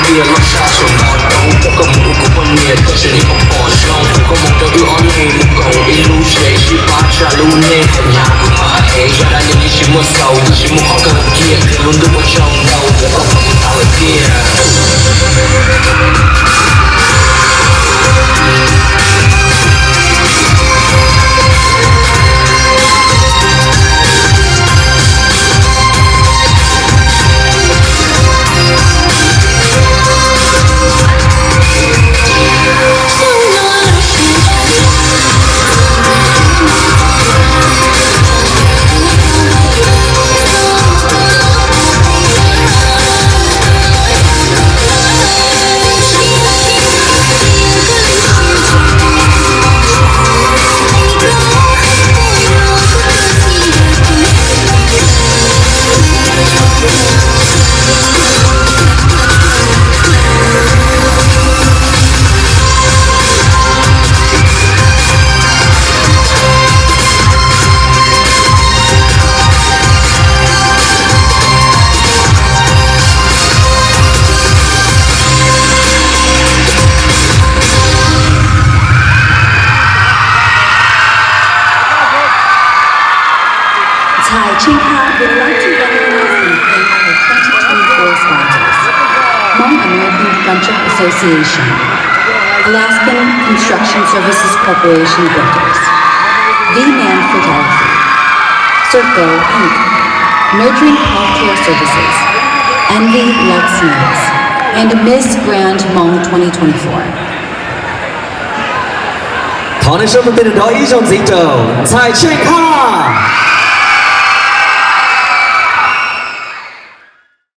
别落下手毛豆，我个母狗混灭，可是你碰破胸，我梦都有我内幕狗，一路谁是八下路内，呀不嘛黑，原来你是没手，你是没好个爹，轮到我冲头，我碰不到了爹。Thai Chingha would like to recognize and thank our 2024 sponsors: Hmong American Friendship Association, Alaskan Construction Services Corporation Builders, V-Man Photography, Circo Inc., Nurturing Healthcare Services, Envy Lux Nails, and Miss Grand Hmong 2024. 好，那是我们的导演总指导蔡庆康。